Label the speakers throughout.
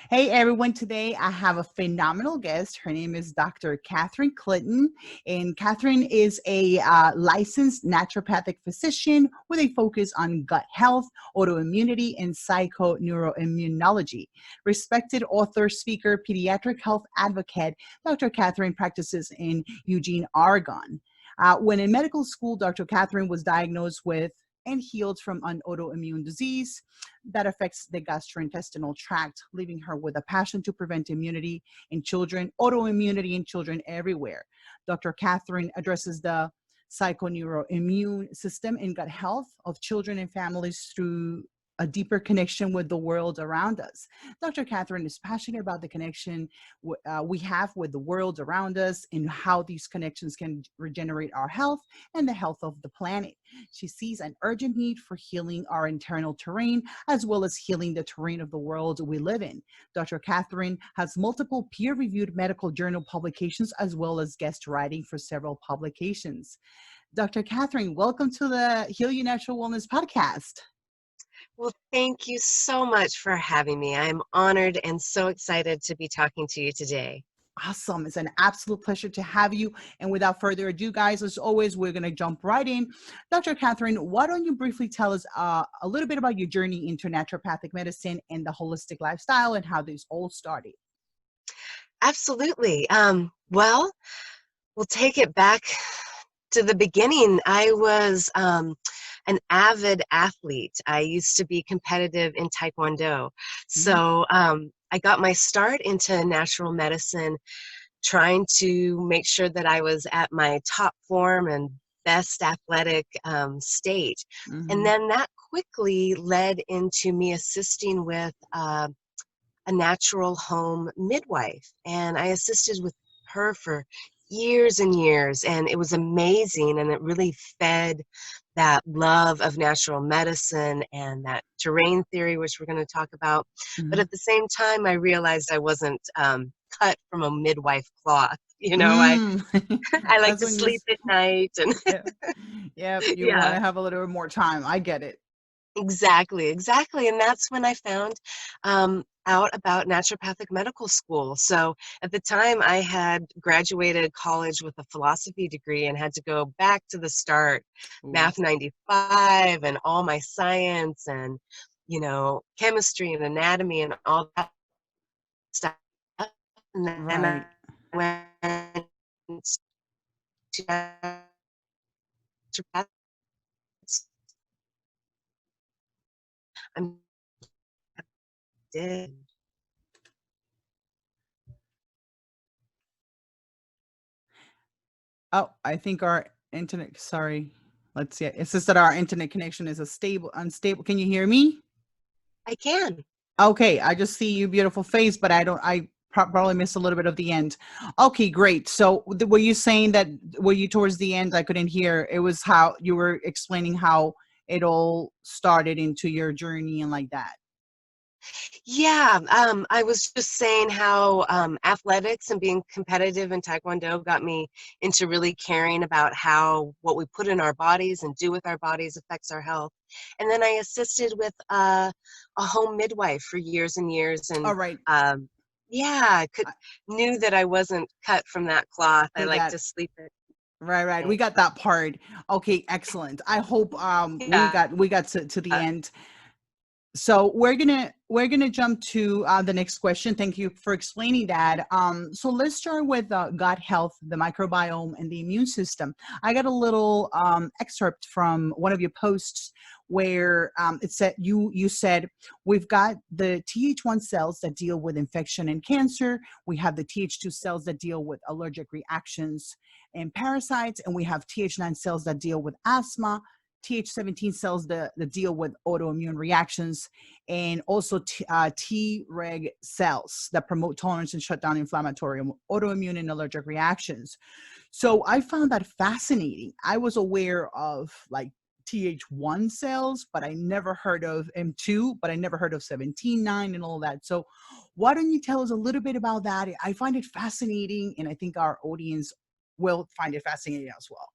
Speaker 1: Hey everyone, today I have a phenomenal guest. Her name is Dr. Catherine Clinton, and Catherine is a licensed naturopathic physician with a focus on gut health, autoimmunity, and psychoneuroimmunology. Respected author, speaker, pediatric health advocate, Dr. Catherine practices in Eugene, Oregon. When in medical school, Dr. Catherine was diagnosed with and healed from an autoimmune disease that affects the gastrointestinal tract, leaving her with a passion to prevent immunity in children, autoimmunity in children everywhere. Dr. Catherine addresses the psychoneuroimmune system and gut health of children and families through a deeper connection with the world around us. Dr. Catherine is passionate about the connection we have with the world around us and how these connections can regenerate our health and the health of the planet. She sees an urgent need for healing our internal terrain as well as healing the terrain of the world we live in. Dr. Catherine has multiple peer-reviewed medical journal publications as well as guest writing for several publications. Dr. Catherine, welcome to the Heal You Natural Wellness podcast.
Speaker 2: Well, thank you so much for having me. I'm honored and so excited to be talking to you today.
Speaker 1: Awesome. It's an absolute pleasure to have you. And without further ado, guys, as always, we're going to jump right in. Dr. Catherine, why don't you briefly tell us a little bit about your journey into naturopathic medicine and the holistic lifestyle and how this all started?
Speaker 2: Absolutely. Well, we'll take it back to the beginning. I was an avid athlete. I used to be competitive in Taekwondo.
Speaker 1: Mm-hmm.
Speaker 2: So I got my start into natural medicine trying to make sure that I was at my top form and best athletic state. And
Speaker 1: Mm-hmm.
Speaker 2: then that quickly led into me assisting with a natural home midwife. And I assisted with her for years and years. And it was amazing. And it really fed that love of natural medicine and that terrain theory, which we're going to talk about. But
Speaker 1: Mm-hmm.
Speaker 2: at the same time, I realized I wasn't cut from a midwife cloth.
Speaker 1: Mm.
Speaker 2: I like
Speaker 1: That's
Speaker 2: to
Speaker 1: when you,
Speaker 2: sleep at night and
Speaker 1: yeah, yeah, you want
Speaker 2: yeah.
Speaker 1: to have a little bit more time. I get it.
Speaker 2: Exactly, exactly. And that's when I found out about naturopathic medical school. So at the time, I had graduated college with a philosophy degree and had to go back to the start,
Speaker 1: Ooh.
Speaker 2: Math 95 and all my science and, chemistry and anatomy and all that stuff. And then
Speaker 1: Right.
Speaker 2: I went to naturopathic school. I did.
Speaker 1: Oh, I think our internet, sorry. Let's see. It says that our internet connection is unstable. Can you hear me?
Speaker 2: I can.
Speaker 1: Okay, I just see your beautiful face, but I probably missed a little bit of the end. Okay, great. So were you saying that, were you towards the end? I couldn't hear. It was how you were explaining how it all started into your journey and like that.
Speaker 2: Yeah, I was just saying how athletics and being competitive in Taekwondo got me into really caring about how what we put in our bodies and do with our bodies affects our health. And then I assisted with a home midwife for years and years, and
Speaker 1: All right.
Speaker 2: yeah, I
Speaker 1: I-
Speaker 2: knew that I wasn't cut from that cloth. I
Speaker 1: For
Speaker 2: like
Speaker 1: that.
Speaker 2: to sleep at
Speaker 1: Right. We
Speaker 2: night.
Speaker 1: got that part. Okay, excellent. I hope
Speaker 2: Yeah.
Speaker 1: we got to the end. So we're gonna jump to the next question. Thank you for explaining that. So let's start with gut health, the microbiome, and the immune system. I got a little excerpt from one of your posts where it said you said we've got the Th1 cells that deal with infection and cancer. We have the Th2 cells that deal with allergic reactions and parasites, and we have Th9 cells that deal with asthma. Th17 cells that deal with autoimmune reactions, and also Treg cells that promote tolerance and shut down inflammatory, autoimmune, and allergic reactions. So I found that fascinating. I was aware of like Th1 cells, but I never heard of M2, but I never heard of 17-9 and all that. So why don't you tell us a little bit about that? I find it fascinating, and I think our audience will find it fascinating as well.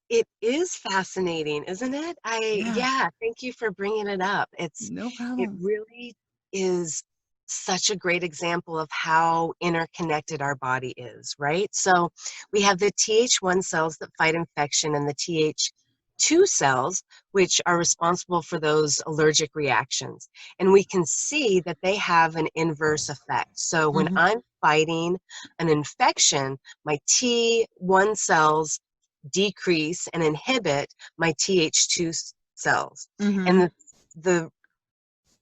Speaker 2: It is fascinating, isn't it?
Speaker 1: Yeah,
Speaker 2: Yeah, thank you for bringing it up.
Speaker 1: no
Speaker 2: It
Speaker 1: problem.
Speaker 2: really is. such a great example of how interconnected our body is, right? So we have the Th1 cells that fight infection and the Th2 cells, which are responsible for those allergic reactions. And we can see that they have an inverse effect. So when
Speaker 1: Mm-hmm.
Speaker 2: I'm fighting an infection, my T1 cells decrease and inhibit my Th2 cells. And
Speaker 1: Mm-hmm.
Speaker 2: the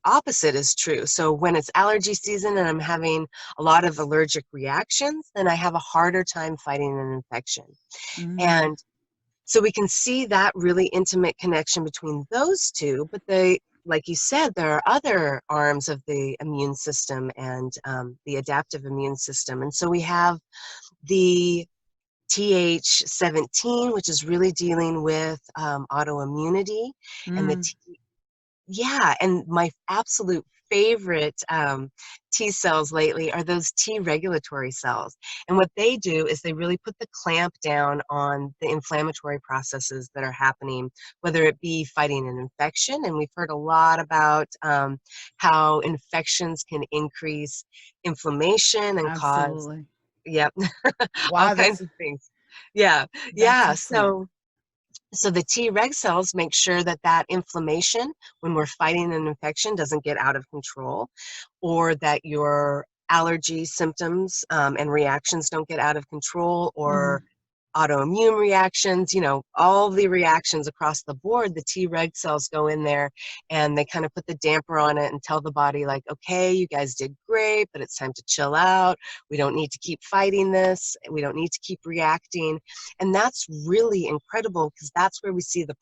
Speaker 2: opposite is true. So when it's allergy season and I'm having a lot of allergic reactions, then I have a harder time fighting an infection.
Speaker 1: Mm-hmm.
Speaker 2: And so we can see that really intimate connection between those two, but they, like you said, there are other arms of the immune system and the adaptive immune system. And so we have the Th17, which is really dealing with autoimmunity, and the yeah, and my absolute favorite T cells lately are those T regulatory cells. And what they do is they really put the clamp down on the inflammatory processes that are happening, whether it be fighting an infection. And we've heard a lot about how infections can increase inflammation and cause,
Speaker 1: Absolutely.
Speaker 2: yep, all
Speaker 1: Wow,
Speaker 2: kinds of things. Yeah,
Speaker 1: that's
Speaker 2: yeah.
Speaker 1: excellent.
Speaker 2: So the Treg cells make sure that that inflammation, when we're fighting an infection, doesn't get out of control, or that your allergy symptoms and reactions don't get out of control, or
Speaker 1: Mm-hmm.
Speaker 2: autoimmune reactions, you know, all the reactions across the board. The Treg cells go in there and they kind of put the damper on it and tell the body, like, okay, you guys did great, but it's time to chill out. We don't need to keep fighting this. We don't need to keep reacting. And that's really incredible, because that's where we see the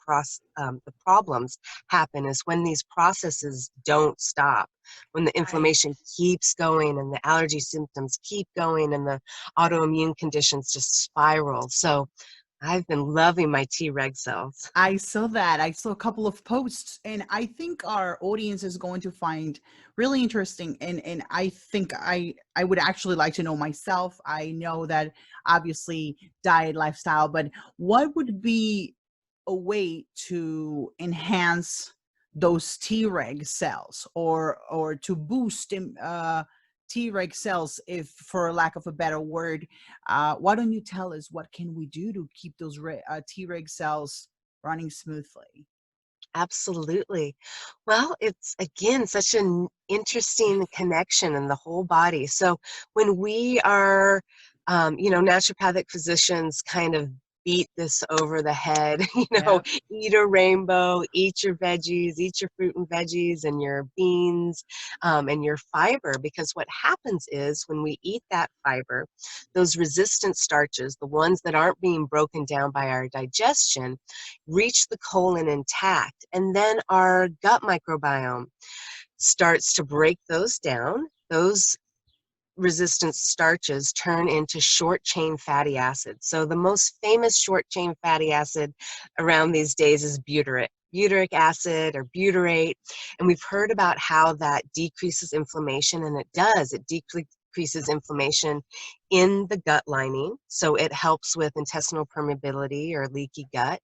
Speaker 2: problems happen, is when these processes don't stop, when the
Speaker 1: I
Speaker 2: inflammation keeps going and the allergy symptoms keep going and the autoimmune conditions just spiral. So I've been loving my Treg cells.
Speaker 1: I saw that. I saw a couple of posts, and I think our audience is going to find really interesting. And I think I would actually like to know myself. I know that obviously diet, lifestyle, but what would be a way to enhance those Treg cells, or to boost Treg cells, if for lack of a better word? Why don't you tell us what can we do to keep those Treg cells running smoothly?
Speaker 2: Absolutely. Well, it's again such an interesting connection in the whole body. So when we are, naturopathic physicians kind of beat this over the head,
Speaker 1: Yeah.
Speaker 2: eat a rainbow, eat your veggies, eat your fruit and veggies and your beans, and your fiber. Because what happens is when we eat that fiber, those resistant starches, the ones that aren't being broken down by our digestion, reach the colon intact, and then our gut microbiome starts to break those down. Those resistant starches turn into short chain fatty acids. So the most famous short chain fatty acid around these days is butyric acid or butyrate. And we've heard about how that decreases inflammation, and it does. It decreases inflammation in the gut lining. So it helps with intestinal permeability or leaky gut.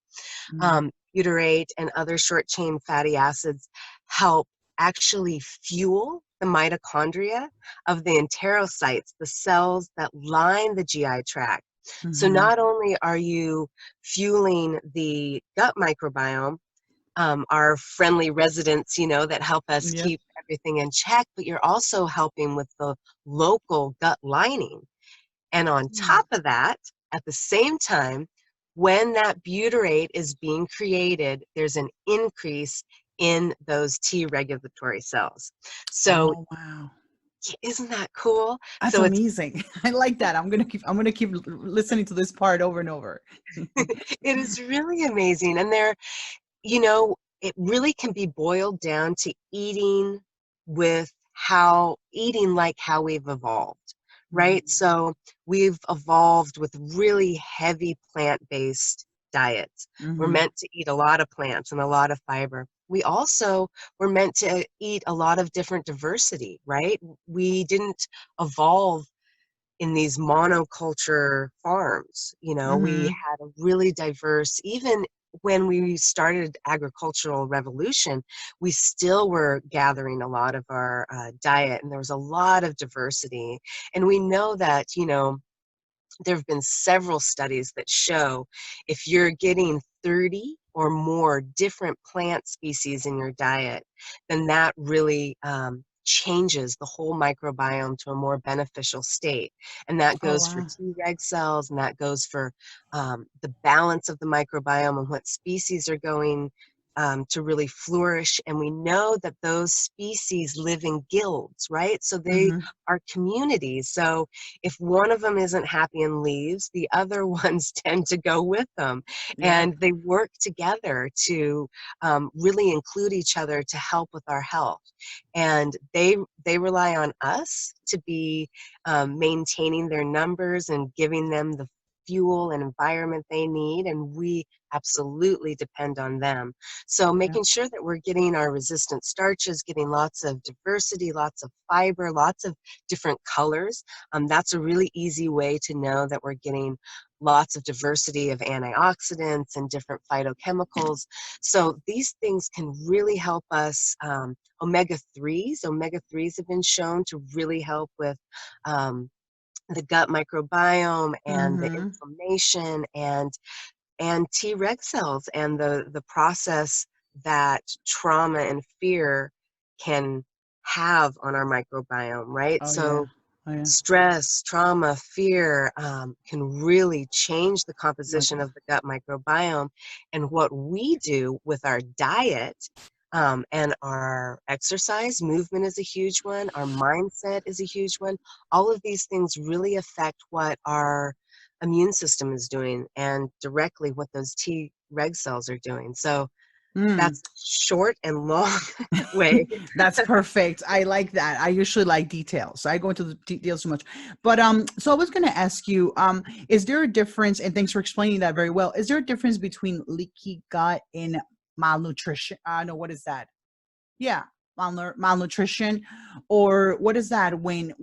Speaker 1: Mhm.
Speaker 2: Butyrate and other short chain fatty acids help actually fuel the mitochondria of the enterocytes, the cells that line the GI tract. So
Speaker 1: Mhm.
Speaker 2: not only are you fueling the gut microbiome, our friendly residents, that help us
Speaker 1: Yeah.
Speaker 2: keep everything in check, but you're also helping with the local gut lining. And on
Speaker 1: Mm.
Speaker 2: top of that, at the same time, when that butyrate is being created, there's an increase in those T regulatory cells. So
Speaker 1: Oh wow.
Speaker 2: isn't that cool?
Speaker 1: That's
Speaker 2: So it's
Speaker 1: amazing. I like that. I'm gonna keep listening to this part over and over.
Speaker 2: it is really amazing. And it really can be boiled down to eating like how we've evolved, right?
Speaker 1: Mhm.
Speaker 2: So we've evolved with really heavy plant-based diets. We're
Speaker 1: Mhm.
Speaker 2: meant to eat a lot of plants and a lot of fiber. We also were meant to eat a lot of different diversity, right? We didn't evolve in these monoculture farms. We
Speaker 1: Mhm.
Speaker 2: had a really diverse, even when we started agricultural revolution, we still were gathering a lot of our diet, and there was a lot of diversity. And we know that, there have been several studies that show if you're getting 30 or more different plant species in your diet, then that really changes the whole microbiome to a more beneficial state. And that
Speaker 1: Oh,
Speaker 2: goes for
Speaker 1: wow.
Speaker 2: Treg cells, and that goes for the balance of the microbiome and what species are going to really flourish. And we know that those species live in guilds, right? So they
Speaker 1: Mm-hmm.
Speaker 2: are communities. So if one of them isn't happy and leaves, the other ones tend to go with them.
Speaker 1: Yep.
Speaker 2: And they work together to really include each other to help with our health. And they rely on us to be maintaining their numbers and giving them the fuel and environment they need, and we absolutely depend on them. So
Speaker 1: Yeah.
Speaker 2: making sure that we're getting our resistant starches, getting lots of diversity, lots of fiber, lots of different colors, that's a really easy way to know that we're getting lots of diversity of antioxidants and different phytochemicals. So these things can really help us. Omega-3s. Omega-3s have been shown to really help with the gut microbiome and the
Speaker 1: Mm-hmm.
Speaker 2: inflammation and Treg cells and the process that trauma and fear can have on our microbiome, right?
Speaker 1: Oh, yeah.
Speaker 2: So
Speaker 1: Oh, yeah.
Speaker 2: stress, trauma, fear can really change the
Speaker 1: My
Speaker 2: composition
Speaker 1: God.
Speaker 2: of the gut microbiome. And what we do with our diet and our exercise, movement is a huge one, our mindset is a huge one. All of these things really affect what our immune system is doing and directly what those T reg cells are doing. So
Speaker 1: Mm.
Speaker 2: that's a short and long way.
Speaker 1: That's perfect. I like that. I usually like details. So I go into the details too much. But so I was going to ask you, is there a difference, and thanks for explaining that very well. Is there a difference between leaky gut and malnutrition? No, what is that? Yeah, malnutrition, or what is that when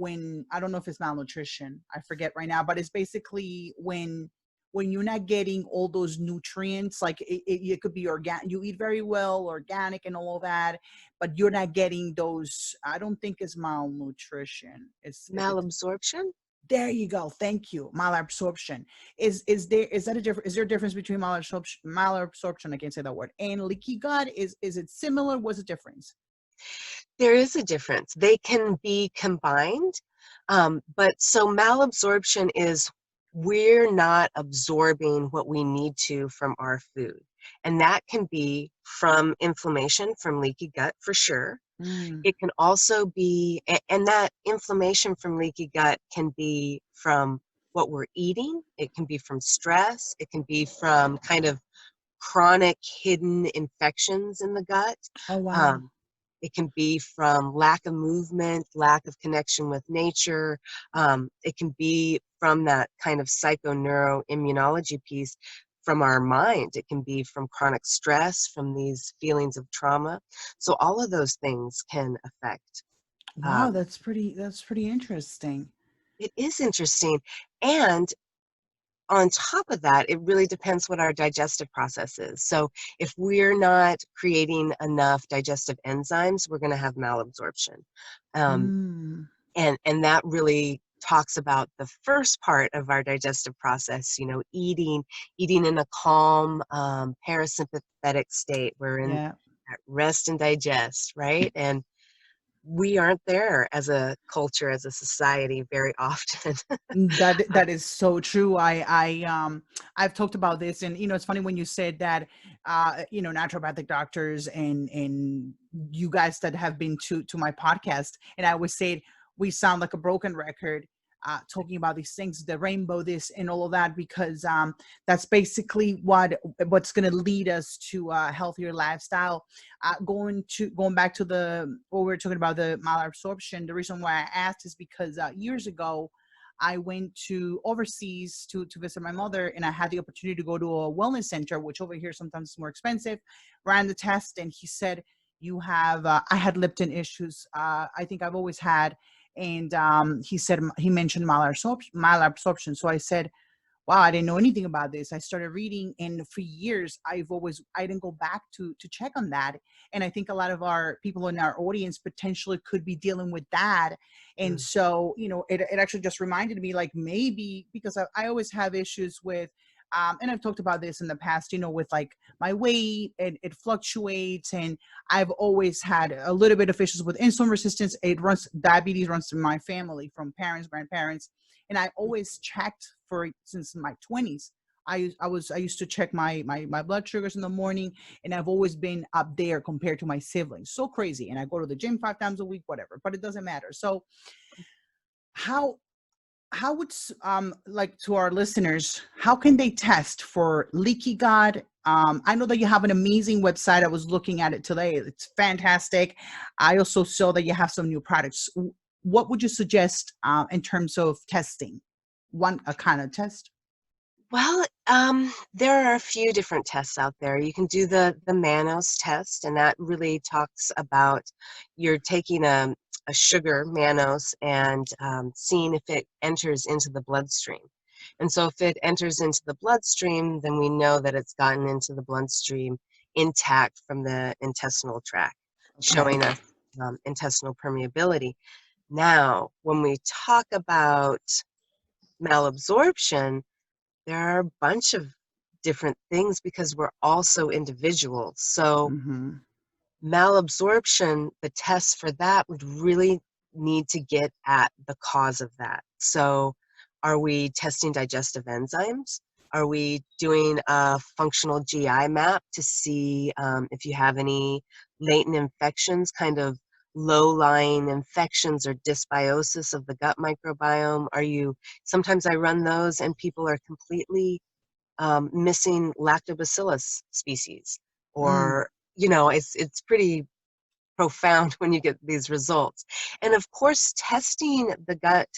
Speaker 1: I don't know if it's malnutrition. I forget right now, but it's basically when you're not getting all those nutrients, like it could be organic, you eat very well, organic and all that, but you're not getting those. I don't think it's malnutrition. It's
Speaker 2: Malabsorption?
Speaker 1: there you go. Thank you. Malabsorption. Is there a difference between malabsorption? I can't say that word. And leaky gut. Is it similar? What's the difference?
Speaker 2: There is a difference. They can be combined, but so malabsorption is we're not absorbing what we need to from our food. And that can be from inflammation from leaky gut for sure.
Speaker 1: Mm.
Speaker 2: It can also be, and that inflammation from leaky gut can be from what we're eating. It can be from stress. It can be from kind of chronic hidden infections in the gut.
Speaker 1: Oh, wow.
Speaker 2: Um, it can be from lack of movement, lack of connection with nature. It can be from that kind of psychoneuroimmunology piece from our mind. It can be from chronic stress, from these feelings of trauma. So all of those things can affect.
Speaker 1: Wow,
Speaker 2: Um,
Speaker 1: that's pretty interesting.
Speaker 2: it is interesting. And on top of that, it really depends what our digestive process is. So if we're not creating enough digestive enzymes, we're going to have malabsorption. Um,
Speaker 1: Mm.
Speaker 2: and that really talks about the first part of our digestive process, eating in a calm, parasympathetic state. We're in
Speaker 1: Yeah.
Speaker 2: at rest and digest, right? And we aren't there as a culture, as a society very often.
Speaker 1: That is so true. I've talked about this, and it's funny when you said that naturopathic doctors and you guys that have been to my podcast, and I always say we sound like a broken record talking about these things, the rainbow, this and all of that, because that's basically what's going to lead us to a healthier lifestyle. Going back to the what we were talking about, the malabsorption. The reason why I asked is because years ago I went to overseas to visit my mother, and I had the opportunity to go to a wellness center, which over here sometimes is more expensive. Ran the test, and he said, "You have." I had Lipton issues. I think I've always had, and he mentioned malabsorption. So I said, wow, I didn't know anything about this. I started reading, and for years I didn't go back to check on that. And I think a lot of our people in our audience potentially could be dealing with that. And
Speaker 2: Mm.
Speaker 1: so, it actually just reminded me, like, maybe because I always have issues with and I've talked about this in the past, with like my weight, and it fluctuates, and I've always had a little bit of issues with insulin resistance. Diabetes runs through my family from parents, grandparents, and I always checked for it since my 20s. I used to check my blood sugars in the morning, and I've always been up there compared to my siblings. So crazy. And I go to the gym 5 times a week, whatever, but it doesn't matter. So how would like, to our listeners, how can they test for leaky gut? I know that you have an amazing website. I was looking at it today. It's fantastic. I also saw that you have some new products. What would you suggest in terms of testing? A kind of test?
Speaker 2: Well, there are a few different tests out there. You can do the Manos test, and that really talks about you're taking a sugar, Manos, and seeing if it enters into the bloodstream. And so if it enters into the bloodstream, then we know that it's gotten into the bloodstream intact from the intestinal tract,
Speaker 1: Okay.
Speaker 2: showing us intestinal permeability. Now, when we talk about malabsorption, there are a bunch of different things because we're also individuals. So
Speaker 1: Mm-hmm.
Speaker 2: malabsorption, the tests for that would really need to get at the cause of that. So are we testing digestive enzymes? Are we doing a functional GI map to see if you have any latent infections, kind of low-lying infections or dysbiosis of the gut microbiome? Sometimes I run those and people are completely missing lactobacillus species,
Speaker 1: Mm.
Speaker 2: or it's pretty profound when you get these results. And of course, testing the gut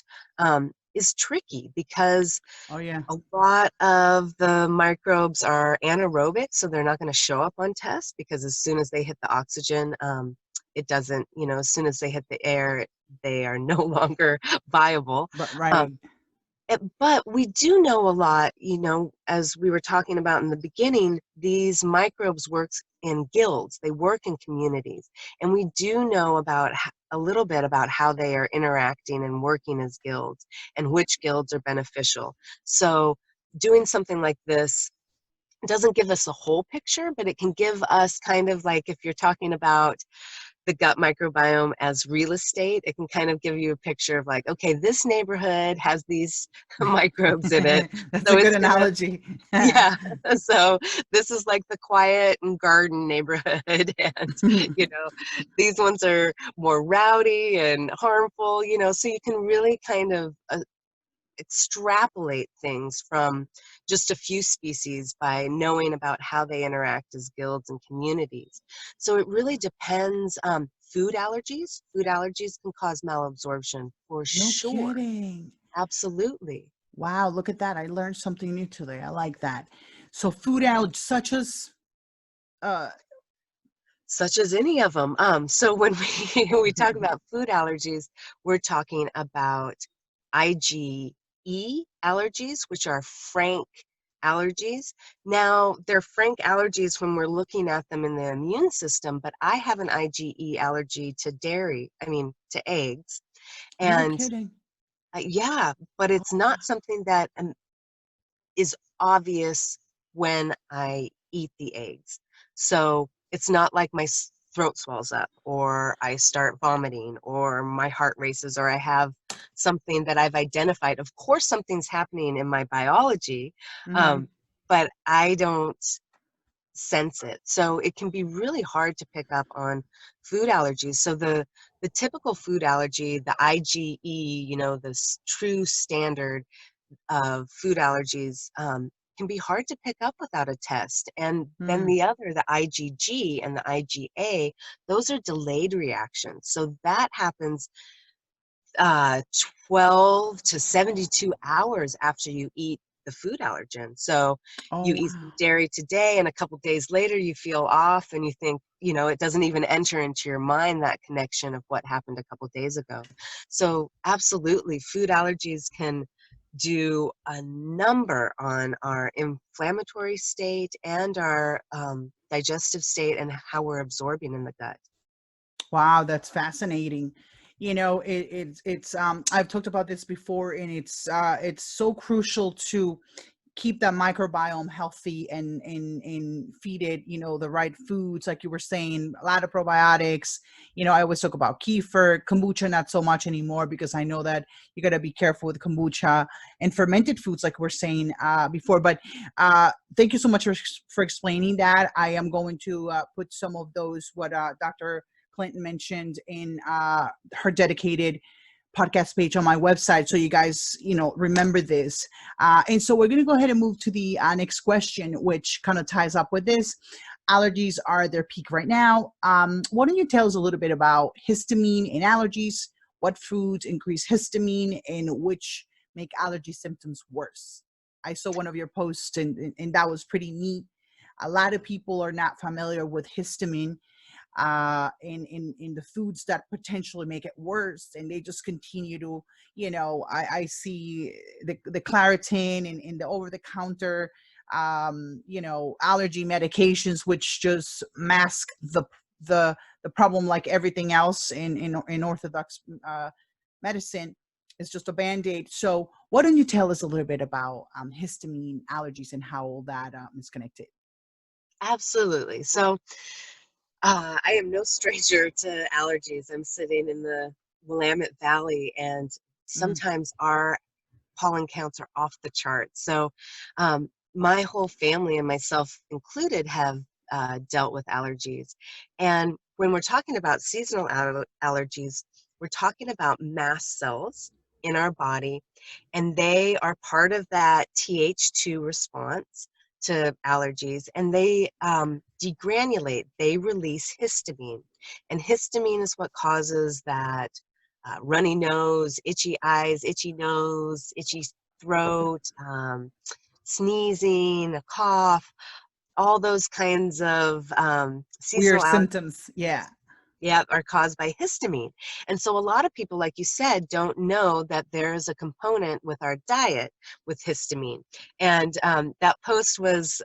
Speaker 2: is tricky because
Speaker 1: Oh yeah.
Speaker 2: a lot of the microbes are anaerobic, so they're not going to show up on tests because as soon as they hit the oxygen, it doesn't, as soon as they hit the air, they are no longer viable.
Speaker 1: But
Speaker 2: Um,
Speaker 1: right.
Speaker 2: but we do know a lot, as we were talking about in the beginning, these microbes work in guilds, they work in communities. And we do know a little bit about how they are interacting and working as guilds and which guilds are beneficial. So doing something like this doesn't give us a whole picture, but it can give us kind of like, if you're talking about the gut microbiome as real estate, it can kind of give you a picture of like, okay, this neighborhood has these microbes in it.
Speaker 1: That's
Speaker 2: So
Speaker 1: a good
Speaker 2: it's gonna,
Speaker 1: analogy.
Speaker 2: yeah. So this is like the quiet and garden neighborhood. And, these ones are more rowdy and harmful, so you can really kind of extrapolate things from just a few species by knowing about how they interact as guilds and communities. So it really depends. Food allergies. Food allergies can cause malabsorption for
Speaker 1: No
Speaker 2: sure.
Speaker 1: kidding.
Speaker 2: Absolutely.
Speaker 1: Wow, look at that. I learned something new today. I like that. So food allergies such as uh
Speaker 2: Such as any of them. So when we we talk about food allergies, we're talking about IgE allergies, which are frank allergies. Now, they're frank allergies when we're looking at them in the immune system, but I have an IgE allergy to to eggs.
Speaker 1: no
Speaker 2: And
Speaker 1: kidding.
Speaker 2: yeah, but
Speaker 1: Oh,
Speaker 2: it's not something that is obvious when I eat the eggs. So it's not like my throat swells up or I start vomiting or my heart races or I have something that I've identified. Of course, something's happening in my biology,
Speaker 1: mm-hmm.
Speaker 2: um, but I don't sense it. So it can be really hard to pick up on food allergies. So the typical food allergy, the IgE, this true standard of food allergies can be hard to pick up without a test. And then
Speaker 1: Mm.
Speaker 2: the IgG and the IgA, those are delayed reactions. So that happens uh, 12 to 72 hours after you eat the food allergen. So
Speaker 1: Oh
Speaker 2: you eat
Speaker 1: wow.
Speaker 2: some dairy today and a couple days later you feel off and you think, it doesn't even enter into your mind that connection of what happened a couple days ago. So absolutely, food allergies can do a number on our inflammatory state and our digestive state and how we're absorbing in the gut.
Speaker 1: Wow, that's fascinating. You know, it's I've talked about this before, and it's so crucial to keep that microbiome healthy and feed it, you know, the right foods, like you were saying, a lot of probiotics. You know, I always talk about kefir, kombucha, not so much anymore, because I know that you got to be careful with kombucha and fermented foods, like we're saying before. But thank you so much for explaining that. I am going to put some of those, what Dr. Clinton mentioned, in her dedicated podcast page on my website, so you guys, you know, remember this. And so we're going to go ahead and move to the next question, which kind of ties up with this. Allergies are at their peak right now. Why don't you tell us a little bit about histamine and allergies? What foods increase histamine and which make allergy symptoms worse? I saw one of your posts, and that was pretty neat. A lot of people are not familiar with histamine in the foods that potentially make it worse, and they just continue to, you know, I see the Claritin and in the over-the-counter you know, allergy medications, which just mask the problem, like everything else in orthodox medicine. It's just a band-aid. So why don't you tell us a little bit about histamine, allergies, and how all that is connected?
Speaker 2: Absolutely. So I am no stranger to allergies. I'm sitting in the Willamette Valley, and
Speaker 1: Mm.
Speaker 2: sometimes our pollen counts are off the chart. So my whole family and myself included have dealt with allergies. And when we're talking about seasonal allergies, we're talking about mast cells in our body, and they are part of that Th2 response to allergies, and they degranulate, they release histamine. And histamine is what causes that runny nose, itchy eyes, itchy nose, itchy throat, sneezing, a cough, all those kinds of
Speaker 1: Weird
Speaker 2: seasonal allergies.
Speaker 1: symptoms. Yeah.
Speaker 2: Yeah, are caused by histamine. And so a lot of people, like you said, don't know that there is a component with our diet with histamine. And that post was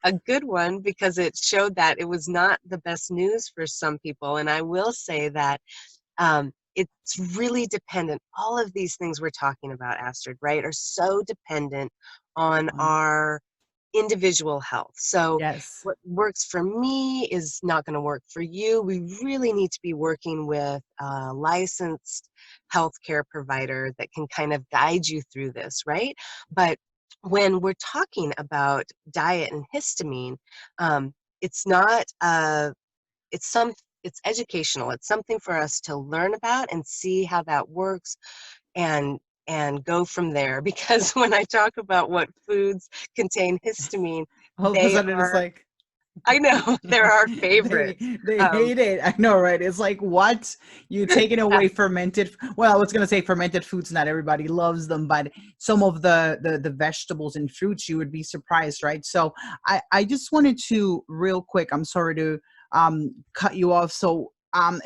Speaker 2: a good one because it showed that it was not the best news for some people. And I will say that it's really dependent. All of these things we're talking about, Astrid, right, are so dependent on
Speaker 1: Um,
Speaker 2: our individual health. So
Speaker 1: yes.
Speaker 2: what works for me is not going to work for you. We really need to be working with a licensed healthcare provider that can kind of guide you through this, right? But when we're talking about diet and histamine, it's not it's educational. It's something for us to learn about and see how that works, and go from there. Because when I talk about what foods contain histamine,
Speaker 1: All of a
Speaker 2: they
Speaker 1: sudden, it's
Speaker 2: are,
Speaker 1: like
Speaker 2: I know, they're our
Speaker 1: they
Speaker 2: favorites.
Speaker 1: they
Speaker 2: Um,
Speaker 1: hate it. I know, right? It's like, what, you taking away fermented? Well, I was gonna say fermented foods. Not everybody loves them, but some of the vegetables and fruits, you would be surprised, right? So I just wanted to, real quick. I'm sorry to cut you off. So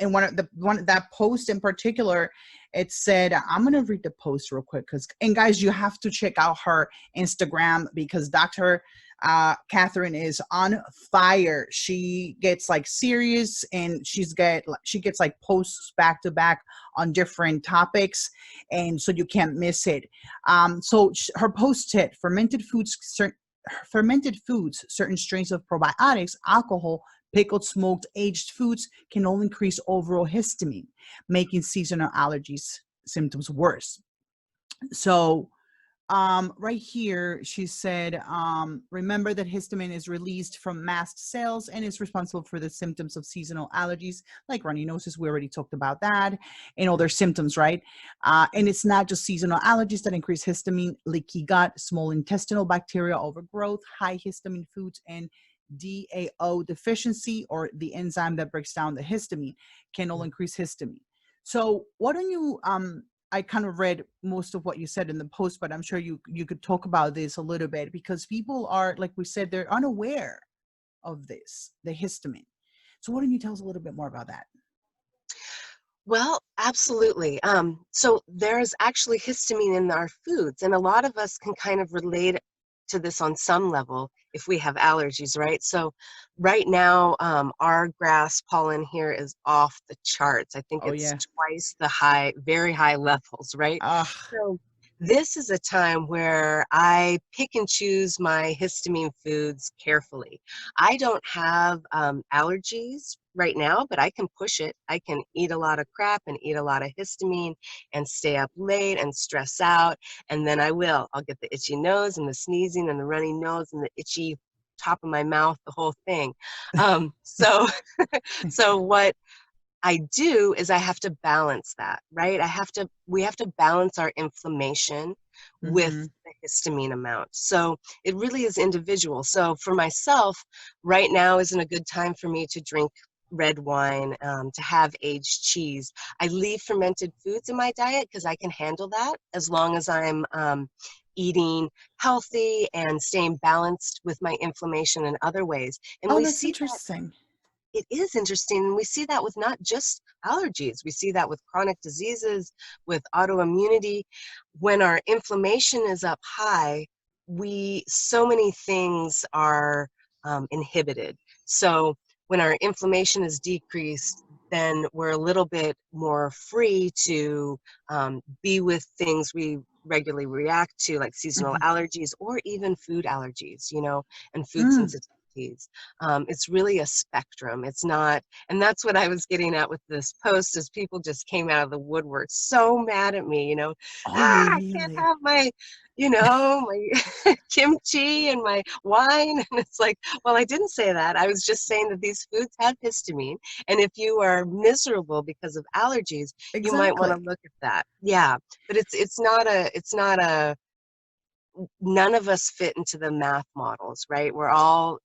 Speaker 1: in one that post in particular, it said, I'm gonna read the post real quick, because, and guys, you have to check out her Instagram, because Dr. Catherine is on fire. She gets like serious, and she gets like posts back to back on different topics, and so you can't miss it. So her post hit: fermented foods, certain strains of probiotics, alcohol, pickled, smoked, aged foods can all increase overall histamine, making seasonal allergies symptoms worse. So right here, she said, remember that histamine is released from mast cells and is responsible for the symptoms of seasonal allergies, like runny noses. We already talked about that, and other symptoms, right? And it's not just seasonal allergies that increase histamine. Leaky gut, small intestinal bacterial overgrowth, high histamine foods, and DAO deficiency, or the enzyme that breaks down the histamine, can all increase histamine. So why don't you I kind of read most of what you said in the post, but I'm sure you could talk about this a little bit, because people are, like we said, they're unaware of this, the histamine. So why don't you tell us a little bit more about that?
Speaker 2: Well, absolutely. So there's actually histamine in our foods, and a lot of us can kind of relate to this on some level if we have allergies, right? So right now, our grass pollen here is off the charts. I think
Speaker 1: Oh
Speaker 2: it's
Speaker 1: yeah.
Speaker 2: twice the high, very high levels, right?
Speaker 1: Ah,
Speaker 2: So this is a time where I pick and choose my histamine foods carefully. I don't have allergies right now, but I can push it. I can eat a lot of crap and eat a lot of histamine and stay up late and stress out. And then I'll get the itchy nose and the sneezing and the runny nose and the itchy top of my mouth, the whole thing. So, so what I do is I have to balance that, right? We have to balance our inflammation with
Speaker 1: mm-hmm.
Speaker 2: the histamine amount. So it really is individual. So for myself, right now isn't a good time for me to drink red wine, to have aged cheese. I leave fermented foods in my diet because I can handle that as long as I'm eating healthy and staying balanced with my inflammation in other ways. And
Speaker 1: Oh,
Speaker 2: we
Speaker 1: that's
Speaker 2: see that
Speaker 1: interesting.
Speaker 2: it is interesting. And we see that with not just allergies, we see that with chronic diseases, with autoimmunity. When our inflammation is up high, so many things are inhibited. So when our inflammation is decreased, then we're a little bit more free to be with things we regularly react to, like seasonal
Speaker 1: Mm-hmm.
Speaker 2: allergies or even food allergies, and food
Speaker 1: Mm.
Speaker 2: sensitivities. It's really a spectrum. It's not, and that's what I was getting at with this post, is people just came out of the woodwork so mad at me,
Speaker 1: Oh,
Speaker 2: I can't
Speaker 1: really?
Speaker 2: have my kimchi and my wine. And it's like, well, I didn't say that. I was just saying that these foods have histamine. And if you are miserable because of allergies, you might want to
Speaker 1: Exactly.
Speaker 2: look at that. Yeah. But it's not a none of us fit into the math models, right? We're all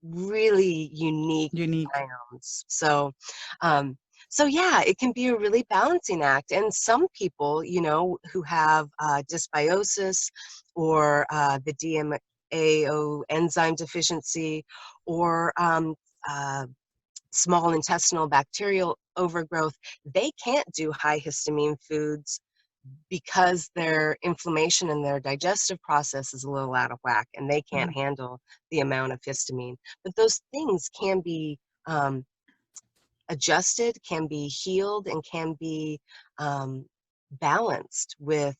Speaker 2: really unique
Speaker 1: Unique.
Speaker 2: biomes. Um, so yeah, it can be a really balancing act. And some people, who have dysbiosis or the DMAO enzyme deficiency or uh, small intestinal bacterial overgrowth, they can't do high histamine foods because their inflammation and their digestive process is a little out of whack and they can't
Speaker 1: Mhm.
Speaker 2: handle the amount of histamine. But those things can be um, adjusted, can be healed, and can be um, balanced with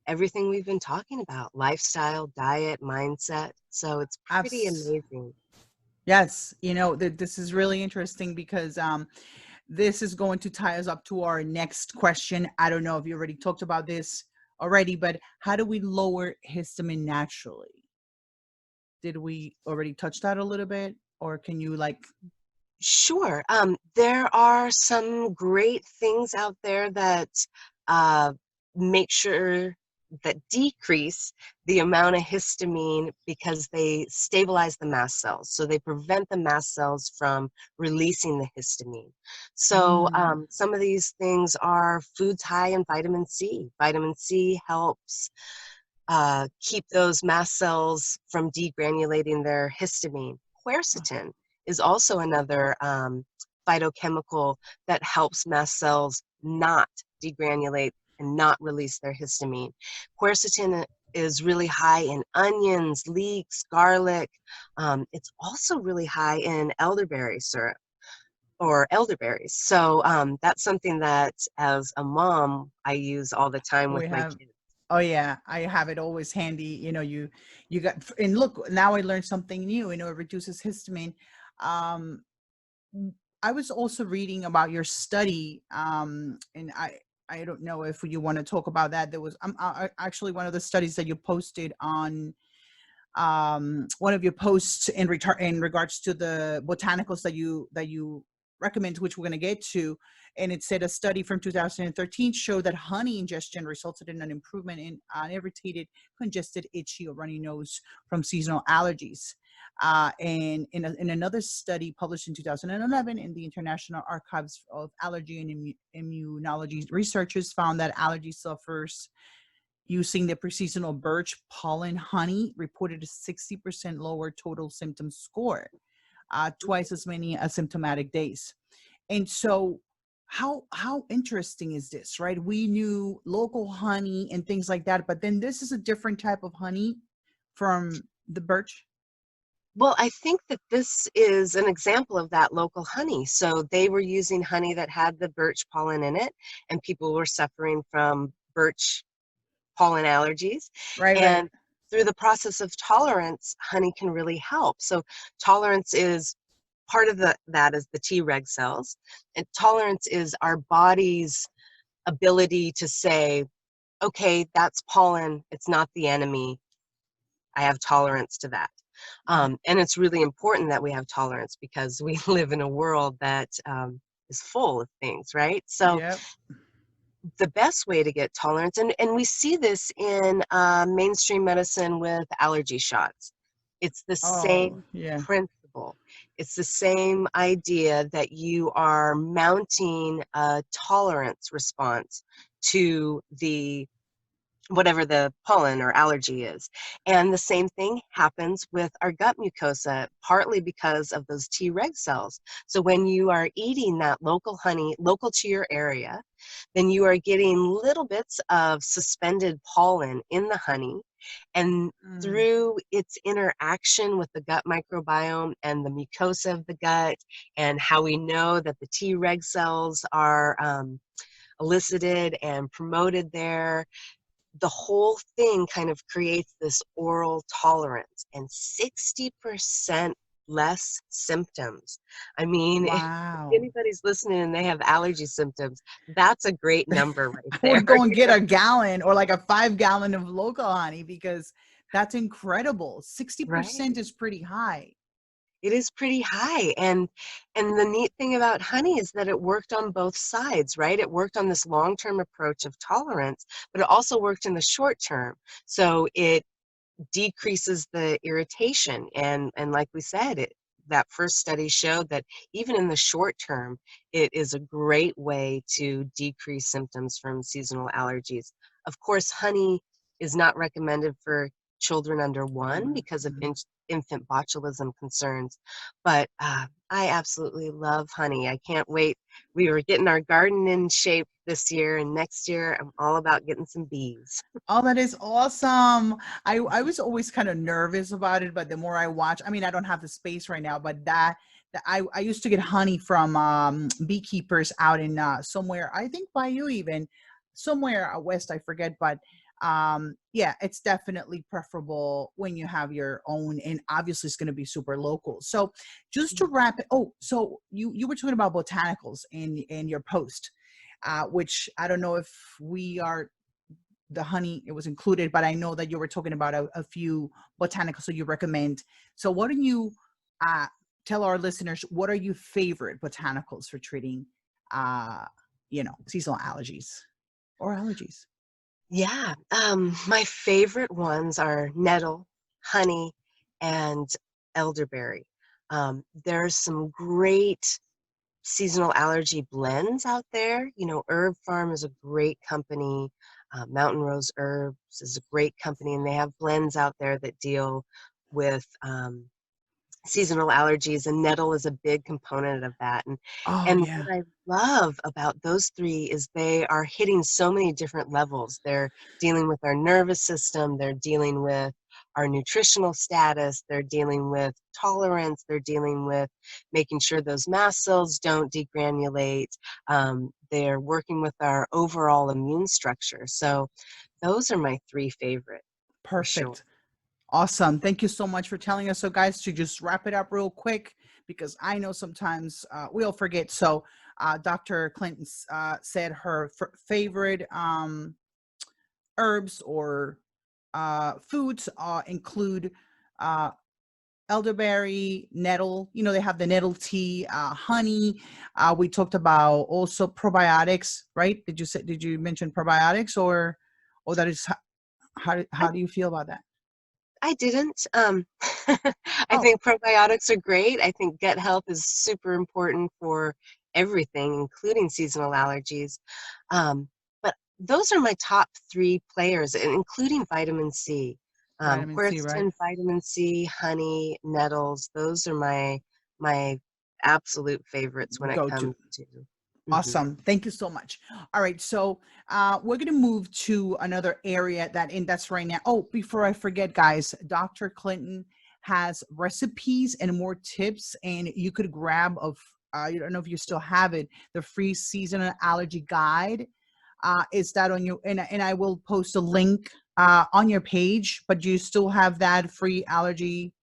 Speaker 2: everything we've been talking about: lifestyle, diet, mindset. So it's pretty
Speaker 1: Abs-
Speaker 2: amazing.
Speaker 1: yes, this is really interesting because this is going to tie us up to our next question. I don't know if you already talked about this already, but how do we lower histamine naturally? Did we already touch that a little bit, or can you
Speaker 2: Sure. There are some great things out there that uh, make sure that decrease the amount of histamine because they stabilize the mast cells. So they prevent the mast cells from releasing the histamine. So
Speaker 1: Mm,
Speaker 2: some of these things are foods high in vitamin C. Vitamin C helps keep those mast cells from degranulating their histamine. Quercetin is also another phytochemical that helps mast cells not degranulate and not release their histamine. Quercetin is really high in onions, leeks, garlic. It's also really high in elderberry syrup or elderberries. So that's something that as a mom, I use all the time with
Speaker 1: we
Speaker 2: my
Speaker 1: have.
Speaker 2: kids.
Speaker 1: Oh yeah, I have it always handy. You got, and look, now I learned something new. It reduces histamine. Um, I was also reading about your study, and I don't know if you want to talk about that. There was actually one of the studies that you posted on one of your posts in regards to the botanicals that you recommend, which we're going to get to. And it said a study from 2013 showed that honey ingestion resulted in an improvement in irritated, congested, itchy, or runny nose from seasonal allergies. And in another study published in 2011 in the International Archives of Allergy and Immunology, researchers found that allergy sufferers using the pre-seasonal birch pollen honey reported a 60% lower total symptom score, twice as many asymptomatic days. And so, how interesting is this, right? We knew local honey and things like that, but then this is a different type of honey from the birch.
Speaker 2: Well, I think that this is an example of that local honey. So they were using honey that had the birch pollen in it, and people were suffering from birch pollen allergies.
Speaker 1: Right, right.
Speaker 2: And through the process of tolerance, honey can really help. So tolerance is part of that is the Treg cells. And tolerance is our body's ability to say, okay, that's pollen. It's not the enemy. I have tolerance to that. And it's really important that we have tolerance because we live in a world that is full of things, right? So
Speaker 1: Yep.
Speaker 2: the best way to get tolerance, and we see this in mainstream medicine with allergy shots. It's the
Speaker 1: Oh,
Speaker 2: same
Speaker 1: yeah.
Speaker 2: principle. It's the same idea that you are mounting a tolerance response to the whatever the pollen or allergy is. And the same thing happens with our gut mucosa, partly because of those Treg cells. So when you are eating that local honey, local to your area, then you are getting little bits of suspended pollen in the honey. And
Speaker 1: Mm.
Speaker 2: through its interaction with the gut microbiome and the mucosa of the gut, and how we know that the Treg cells are elicited and promoted there, the whole thing kind of creates this oral tolerance and 60% less symptoms. I mean, if
Speaker 1: Wow.
Speaker 2: anybody's listening and they have allergy symptoms, that's a great number right
Speaker 1: I
Speaker 2: there.
Speaker 1: would go and get a gallon or like a 5 gallon of local honey because that's incredible. 60%
Speaker 2: Right.
Speaker 1: is pretty high.
Speaker 2: It is pretty high. And the neat thing about honey is that it worked on both sides, right? It worked on this long-term approach of tolerance, but it also worked in the short term. So it decreases the irritation. And like we said, that first study showed that even in the short term, it is a great way to decrease symptoms from seasonal allergies. Of course, honey is not recommended for children under 1 because of
Speaker 1: Mhm.
Speaker 2: infant botulism concerns, but I absolutely love honey. I can't wait. We were getting our garden in shape this year, and next year I'm all about getting some bees.
Speaker 1: Oh, that is awesome. I was always kind of nervous about it, but the more I watch, I mean, I don't have the space right now, but that I used to get honey from beekeepers out in somewhere, I think by you even, somewhere out west, I forget, but yeah, it's definitely preferable when you have your own, and obviously it's going to be super local. So just to wrap it, oh, so you were talking about botanicals in your post, which I don't know if we are the honey it was included, but I know that you were talking about a few botanicals so you recommend. So what do you uh, tell our listeners, what are your favorite botanicals for treating uh, seasonal allergies or allergies?
Speaker 2: Yeah, my favorite ones are nettle, honey, and elderberry. There's some great seasonal allergy blends out there. You know, Herb Farm is a great company. Mountain Rose Herbs is a great company, and they have blends out there that deal with seasonal allergies, and nettle is a big component of that.
Speaker 1: Oh
Speaker 2: And what
Speaker 1: yeah.
Speaker 2: I love about those three is they are hitting so many different levels. They're dealing with our nervous system, they're dealing with our nutritional status, they're dealing with tolerance, they're dealing with making sure those mast cells don't degranulate. They're working with our overall immune structure. So those are my three favorite for sure.
Speaker 1: Perfect. Awesome. Thank you so much for telling us. So, guys, to just wrap it up real quick, because I know sometimes we'll forget. So, Dr. Clinton said her favorite herbs or foods include uh, elderberry, nettle. You know, they have the nettle tea, honey. We talked about also probiotics, right? Did you mention probiotics or that is how do you feel about that?
Speaker 2: I didn't. I
Speaker 1: Oh,
Speaker 2: think probiotics are great. I think gut health is super important for everything, including seasonal allergies. But those are my top three players, including vitamin C.
Speaker 1: vitamin C, right?
Speaker 2: Quercetin, vitamin C, honey, nettles. Those are my absolute favorites when it
Speaker 1: Go to.
Speaker 2: comes to. Mhm.
Speaker 1: Awesome. Thank you so much. All right. So we're going to move to another area that's right now. Oh, before I forget, guys, Dr. Clinton has recipes and more tips, and you could grab I don't know if you still have it, the free seasonal allergy guide. Is that on your, and I will post a link on your page, but you still have that free allergy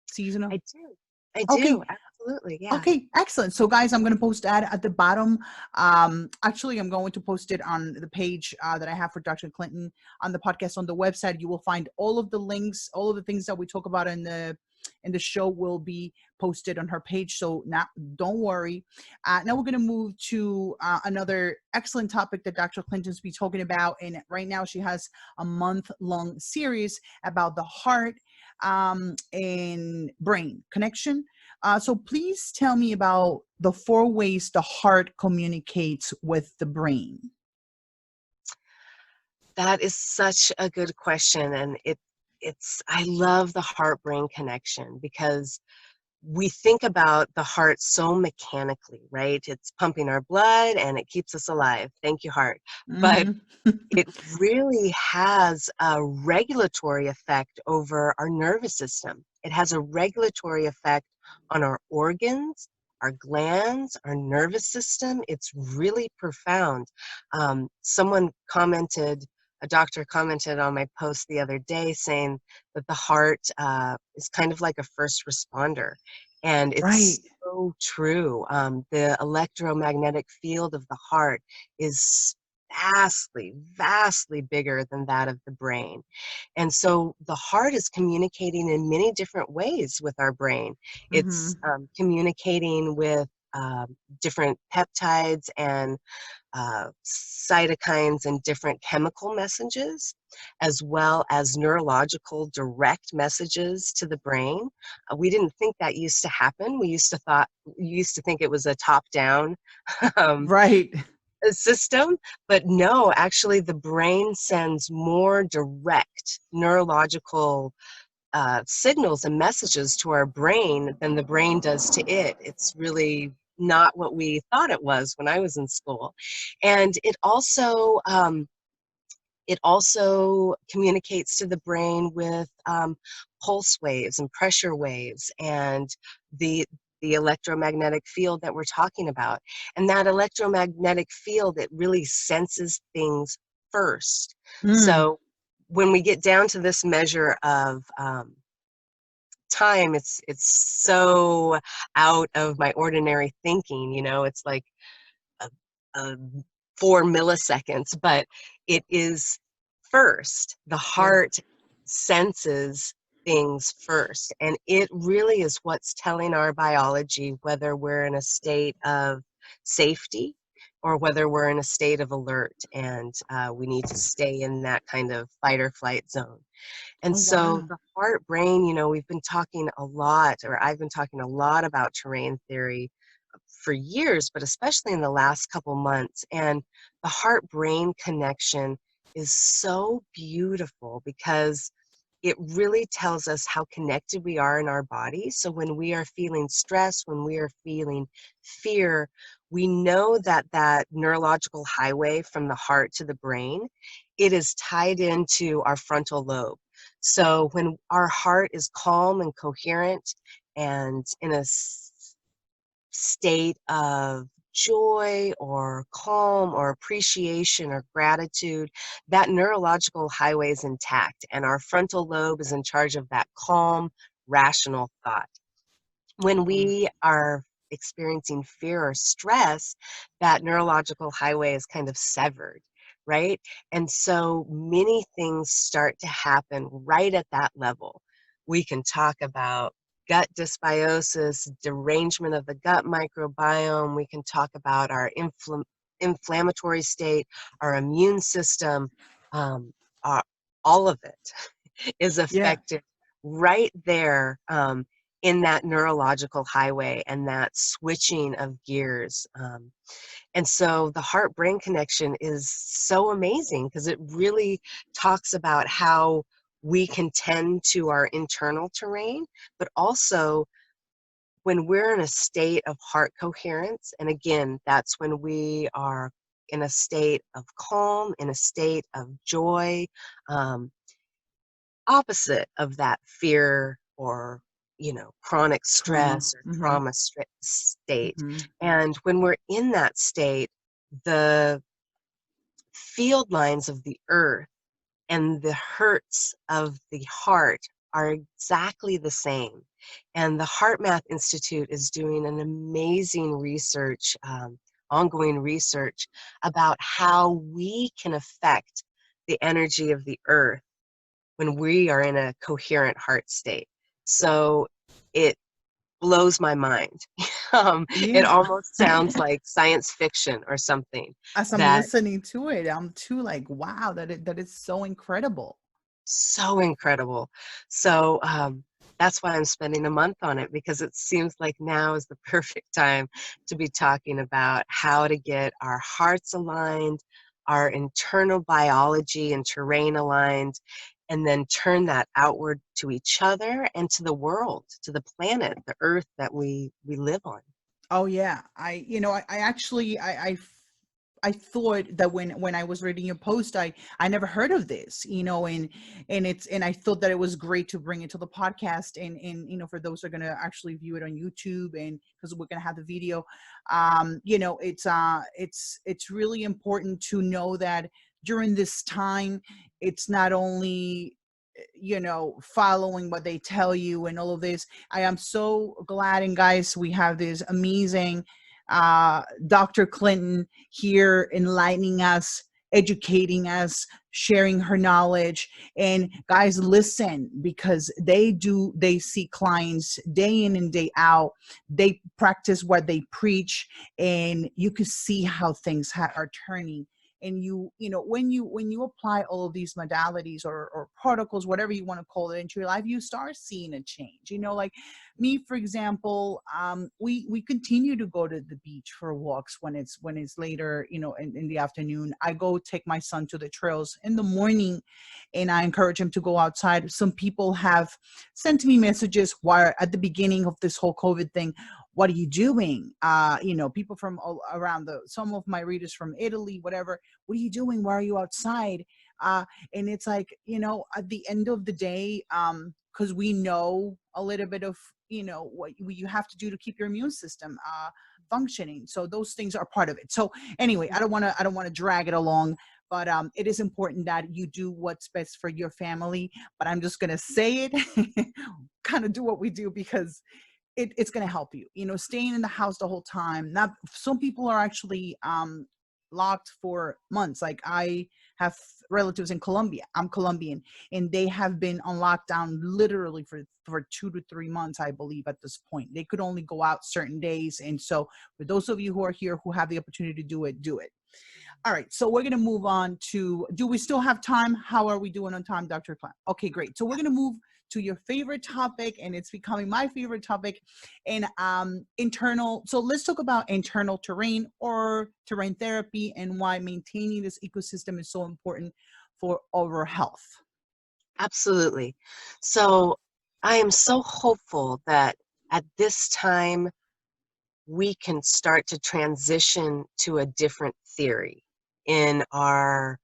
Speaker 1: seasonal?
Speaker 2: I do. I
Speaker 1: Okay.
Speaker 2: do. Absolutely. Yeah.
Speaker 1: Okay, excellent. So guys, I'm going to post that at the bottom. Actually, I'm going to post it on the page that I have for Dr. Clinton on the podcast on the website. You will find all of the links, all of the things that we talk about in the show will be posted on her page. So now don't worry. Now we're going to move to another excellent topic that Dr. Clinton's be talking about. And right now she has a month-long series about the heart and brain connection. So please tell me about the 4 ways the heart communicates with the brain.
Speaker 2: That is such a good question. And I love the heart-brain connection because we think about the heart so mechanically, right? It's pumping our blood and it keeps us alive. Thank you, heart. But
Speaker 1: Hmm.
Speaker 2: it really has a regulatory effect over our nervous system. It has a regulatory effect on our organs, our glands, our nervous system. It's really profound. Someone commented, a doctor commented on my post the other day saying that the heart is kind of like a first responder. And
Speaker 1: Right.
Speaker 2: it's so true. The electromagnetic field of the heart is vastly, vastly bigger than that of the brain. And so the heart is communicating in many different ways with our brain.
Speaker 1: Hmm.
Speaker 2: It's communicating with different peptides and cytokines and different chemical messages, as well as neurological direct messages to the brain. We didn't think that used to happen. We used to think it was a top-down um,
Speaker 1: Right.
Speaker 2: system, but no, actually the brain sends more direct neurological signals and messages to our brain than the brain does to it. It's really not what we thought it was when I was in school. And it also communicates to the brain with pulse waves and pressure waves and the the electromagnetic field that we're talking about. And that electromagnetic field, it really senses things first.
Speaker 1: Mm.
Speaker 2: So when we get down to this measure of time, it's so out of my ordinary thinking. It's like a, a 4 milliseconds, but it is first. The
Speaker 1: Yeah.
Speaker 2: heart senses things first, and it really is what's telling our biology whether we're in a state of safety or whether we're in a state of alert, and we need to stay in that kind of fight or flight zone. And
Speaker 1: Oh,
Speaker 2: so
Speaker 1: wow.
Speaker 2: the heart brain, we've been talking a lot, or I've been talking a lot about terrain theory for years, but especially in the last couple months. And the heart brain connection is so beautiful because it really tells us how connected we are in our body. So when we are feeling stress, when we are feeling fear, we know that that neurological highway from the heart to the brain, it is tied into our frontal lobe. So when our heart is calm and coherent and in a state of joy or calm or appreciation or gratitude, that neurological highway is intact, and our frontal lobe is in charge of that calm, rational thought. When
Speaker 1: Wow.
Speaker 2: we are experiencing fear or stress, that neurological highway is kind of severed, right? And so many things start to happen right at that level. We can talk about gut dysbiosis, derangement of the gut microbiome. We can talk about our inflammatory state, our immune system, um, our, all of it is
Speaker 1: Yeah.
Speaker 2: affected right there in that neurological highway and that switching of gears. And so the heart brain connection is so amazing because it really talks about how we can tend to our internal terrain, but also when we're in a state of heart coherence, and again, that's when we are in a state of calm, in a state of joy, um, opposite of that fear or, chronic
Speaker 1: Trauma.
Speaker 2: stress or
Speaker 1: Mm-hmm.
Speaker 2: trauma state.
Speaker 1: Mm-hmm.
Speaker 2: And when we're in that state, the field lines of the earth and the hertz of the heart are exactly the same. And the Heart Math Institute is doing an amazing research, ongoing research about how we can affect the energy of the earth when we are in a coherent heart state. So it blows my mind. It
Speaker 1: Yeah.
Speaker 2: almost sounds like science fiction or something
Speaker 1: As I'm
Speaker 2: that
Speaker 1: listening to it, I'm too like, wow, that is so incredible.
Speaker 2: so incredible. So that's why I'm spending a month on it, because it seems like now is the perfect time to be talking about how to get our hearts aligned, our internal biology and terrain aligned, and then turn that outward to each other and to the world, to the planet, the earth that we live on.
Speaker 1: Oh yeah, I actually, I thought that when I was reading your post, I never heard of this, and I thought that it was great to bring it to the podcast, and for those who are gonna actually view it on YouTube, and because we're gonna have the video, it's really important to know that during this time, it's not only following what they tell you and all of this. I am so glad, and guys, we have this amazing Dr. Clinton here enlightening us, educating us, sharing her knowledge. And guys, listen, because they see clients day in and day out. They practice what they preach, and you can see how things are turning. And when you apply all of these modalities or protocols, whatever you want to call it, into your life, you start seeing a change. Like me, for example, we continue to go to the beach for walks when it's later, in the afternoon. I go take my son to the trails in the morning, and I encourage him to go outside. Some people have sent me messages while at the beginning of this whole COVID thing. What are you doing? People from all around some of my readers from Italy, whatever. What are you doing? Why are you outside? And it's like, at the end of the day, because we know a little bit of, what you have to do to keep your immune system functioning. So those things are part of it. So anyway, I don't want to drag it along, but it is important that you do what's best for your family. But I'm just going to say it, kind of do what we do, because it's going to help you, staying in the house the whole time. Not some people are actually locked for months. Like I have relatives in Colombia. I'm Colombian, and they have been on lockdown literally for 2 to 3 months, I believe, at this point. They could only go out certain days. And so for those of you who are here who have the opportunity to do it, do it. All right, so we're going to move on to, do we still have time? How are we doing on time, Dr. Klein? Okay, great. So we're going to move to your favorite topic, and it's becoming my favorite topic, and internal. So let's talk about internal terrain or terrain therapy, and why maintaining this ecosystem is so important for overall health.
Speaker 2: Absolutely. So I am so hopeful that at this time we can start to transition to a different theory in our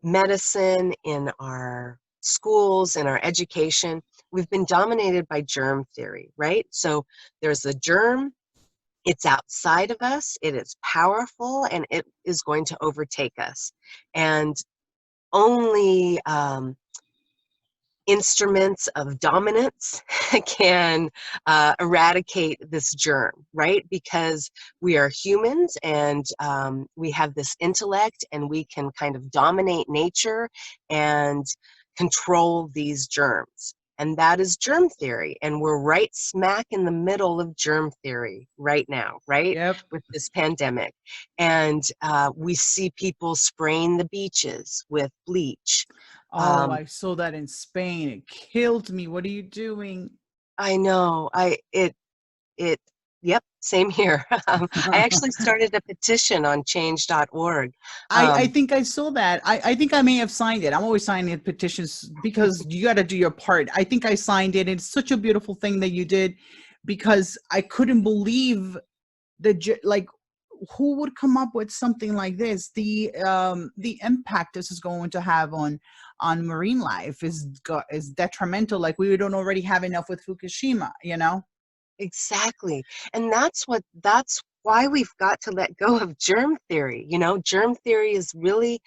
Speaker 2: medicine, in our schools, in our education. We've been dominated by germ theory, right? So there's the germ, it's outside of us, it is powerful, and it is going to overtake us. And only instruments of dominance can eradicate this germ, right? Because we are humans, and we have this intellect, and we can kind of dominate nature and control these germs. And that is germ theory. And we're right smack in the middle of germ theory right now, right?
Speaker 1: Yep.
Speaker 2: With this pandemic. And we see people spraying the beaches with bleach.
Speaker 1: Oh, I saw that in Spain. It killed me. What are you doing?
Speaker 2: I know. Yep, same here. I actually started a petition on change.org.
Speaker 1: I think I saw that. I think I may have signed it. I'm always signing petitions because you got to do your part. I think I signed it. It's such a beautiful thing that you did, because I couldn't believe like, who would come up with something like this? The impact this is going to have on marine life is detrimental. Like, we don't already have enough with Fukushima, you know?
Speaker 2: Exactly. And that's why we've got to let go of germ theory. You know, germ theory is really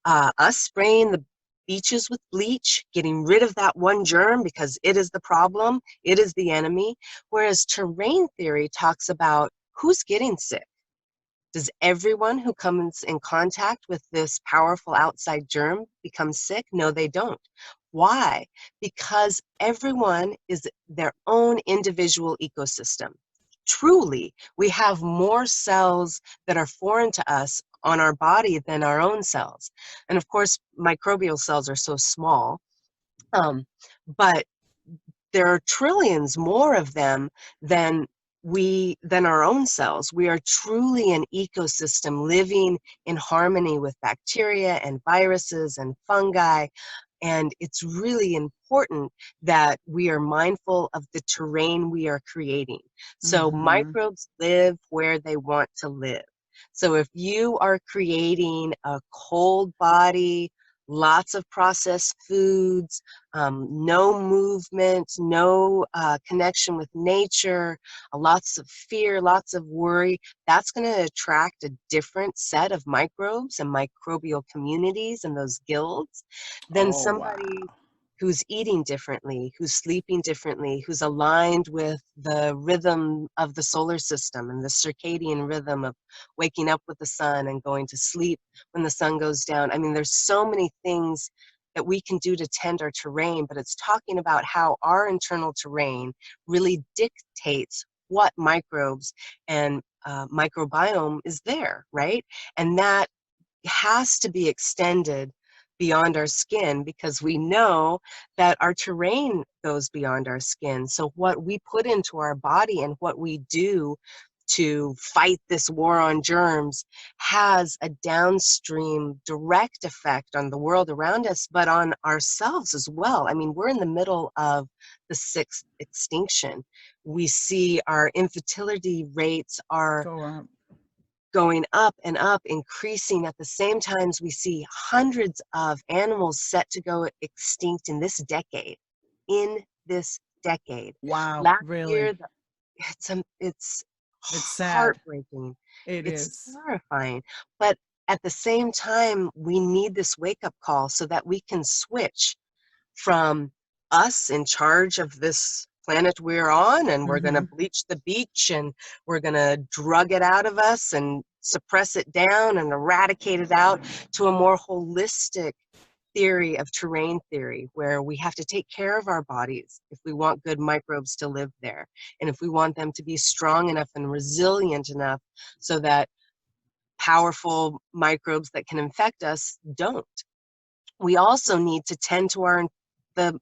Speaker 2: us spraying the beaches with bleach, getting rid of that one germ because it is the problem, it is the enemy. Whereas terrain theory talks about who's getting sick. Does everyone who comes in contact with this powerful outside germ become sick? No, they don't. Why? Because everyone is their own individual ecosystem. Truly, we have more cells that are foreign to us on our body than our own cells. And of course, microbial cells are so small, but there are trillions more of them than our own cells. We are truly an ecosystem living in harmony with bacteria and viruses and fungi. And it's really important that we are mindful of the terrain we are creating. So
Speaker 1: Mm-hmm.
Speaker 2: microbes live where they want to live. So if you are creating a cold body, lots of processed foods, no movement, no connection with nature, lots of fear, lots of worry, that's going to attract a different set of microbes and microbial communities and those guilds than
Speaker 1: Oh, wow.
Speaker 2: somebody who's eating differently, who's sleeping differently, who's aligned with the rhythm of the solar system and the circadian rhythm of waking up with the sun and going to sleep when the sun goes down. I mean, there's so many things that we can do to tend our terrain, but it's talking about how our internal terrain really dictates what microbes and microbiome is there, right? And that has to be extended beyond our skin because we know that our terrain goes beyond our skin. So what we put into our body and what we do to fight this war on germs has a downstream direct effect on the world around us, but on ourselves as well. I mean, we're in the middle of the sixth extinction. We see our infertility rates are
Speaker 1: Go on.
Speaker 2: going up and up, increasing at the same times we see hundreds of animals set to go extinct in this decade. In this decade.
Speaker 1: Wow,
Speaker 2: Last
Speaker 1: really?
Speaker 2: year, it's
Speaker 1: It's sad.
Speaker 2: heartbreaking.
Speaker 1: It
Speaker 2: It's
Speaker 1: is.
Speaker 2: terrifying. But at the same time, we need this wake-up call so that we can switch from us in charge of this planet we're on, and we're going to
Speaker 1: Mm-hmm.
Speaker 2: bleach the beach and we're going to drug it out of us and suppress it down and eradicate it out, to a more holistic theory of terrain theory, where we have to take care of our bodies if we want good microbes to live there, and if we want them to be strong enough and resilient enough so that powerful microbes that can infect us don't. We also need to tend to the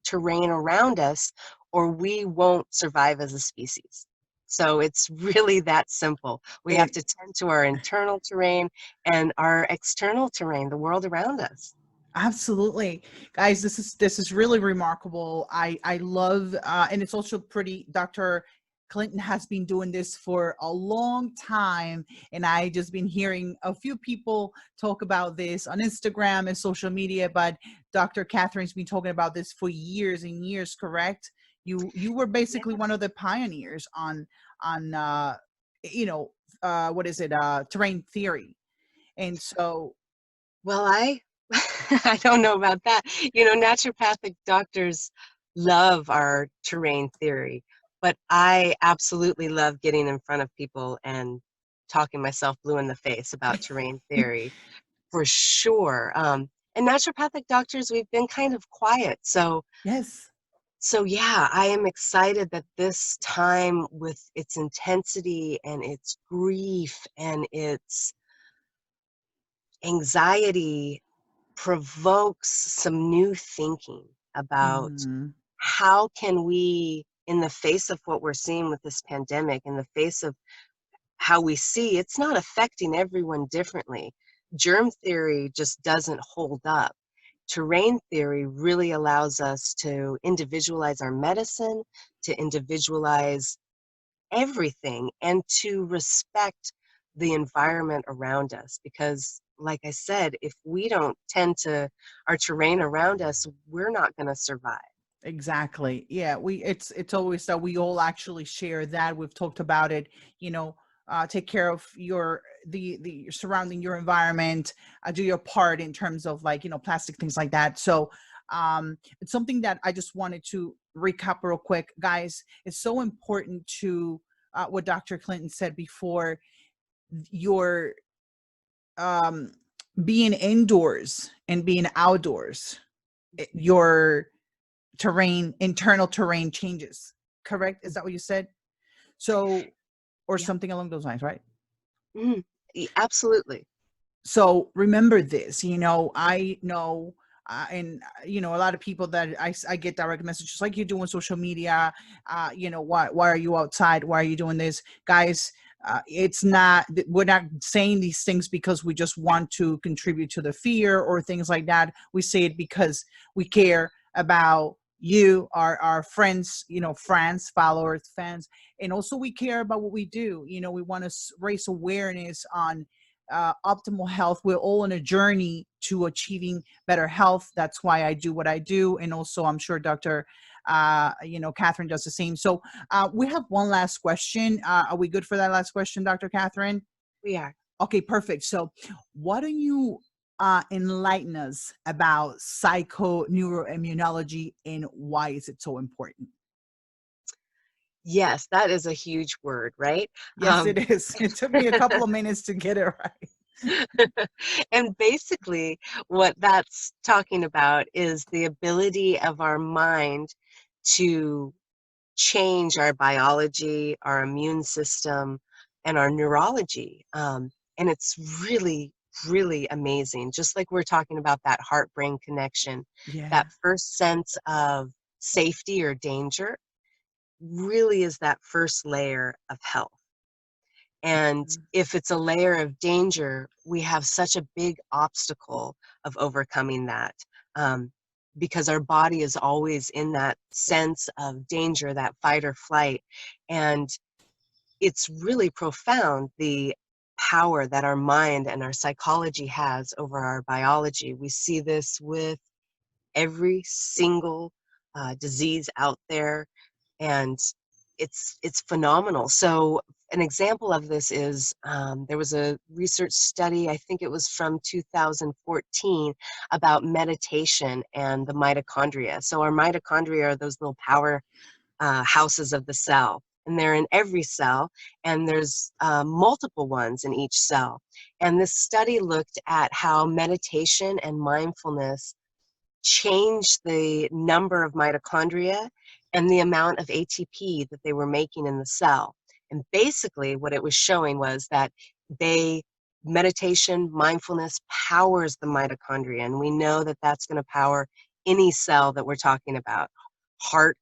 Speaker 2: terrain around us, or we won't survive as a species. So it's really that simple. We have
Speaker 1: It
Speaker 2: to tend to our internal terrain and our external terrain, the world around us.
Speaker 1: Absolutely, guys. This is really remarkable. I love, and it's also pretty. Dr. Clinton has been doing this for a long time, and I just been hearing a few people talk about this on Instagram and social media. But Dr. Catherine's been talking about this for years and years. Correct? You were basically one of the pioneers on you know, what is it, terrain theory, and so.
Speaker 2: Well, I don't know about that. You know, naturopathic doctors love our terrain theory, but I absolutely love getting in front of people and talking myself blue in the face about terrain theory for sure. And naturopathic doctors, we've been kind of quiet.
Speaker 1: Yes.
Speaker 2: So yeah, I am excited that this time, with its intensity and its grief and its anxiety, provokes some new thinking about
Speaker 1: Mhm.
Speaker 2: how can we, in the face of what we're seeing with this pandemic, in the face of how we see it's not affecting everyone differently, germ theory just doesn't hold up. terrain theory really allows us to individualize our medicine, to individualize everything, and to respect the environment around us. Because, like I said, if we don't tend to our terrain around us, we're not going to survive.
Speaker 1: Exactly. Yeah, it's always that we all actually share that. We've talked about it, you know, take care of your the surrounding your environment, do your part in terms of like, you know, plastic things like that. So it's something that I just wanted to recap real quick, guys. It's so important to what Dr. Clinton said before, your um being indoors and being outdoors, your internal terrain changes. Correct? Is that what you said? So, or
Speaker 2: Yeah.
Speaker 1: something along those lines, right?
Speaker 2: Mhm. Absolutely.
Speaker 1: So remember this, you know, I know, and you know, a lot of people that I get direct messages like you do on social media, you know, why are you outside? Why are you doing this? Guys, it's not, we're not saying these things because we just want to contribute to the fear or things like that. We say it because we care about you, our friends, you know, friends, followers, fans, and also we care about what we do. You know, we want to raise awareness on optimal health. We're all on a journey to achieving better health. That's why I do what I do. And also, I'm sure Dr. You know, Catherine does the same. So we have one last question. Are we good for that last question, Dr. Catherine?
Speaker 2: We are.
Speaker 1: Okay, perfect. So why don't you enlighten us about psychoneuroimmunology and why is it so important?
Speaker 2: Yes, that is a huge word, right?
Speaker 1: Yes, it is. It took me a couple of minutes to get it right.
Speaker 2: And basically, what that's talking about is the ability of our mind to change our biology, our immune system, and our neurology. And it's really, really amazing. Just like we're talking about that heart brain connection,
Speaker 1: Yeah.
Speaker 2: that first sense of safety or danger really is that first layer of health. And if it's a layer of danger, we have such a big obstacle of overcoming that, because our body is always in that sense of danger, that fight or flight. And it's really profound, the power that our mind and our psychology has over our biology. We see this with every single disease out there, and it's phenomenal. So an example of this is, there was a research study, I think it was from 2014, about meditation and the mitochondria. So our mitochondria are those little power houses of the cell, and they're in every cell, and there's multiple ones in each cell. And this study looked at how meditation and mindfulness change the number of mitochondria and the amount of ATP that they were making in the cell. And basically, what it was showing was that they meditation, mindfulness powers the mitochondria, and we know that that's going to power any cell that we're talking about: heart,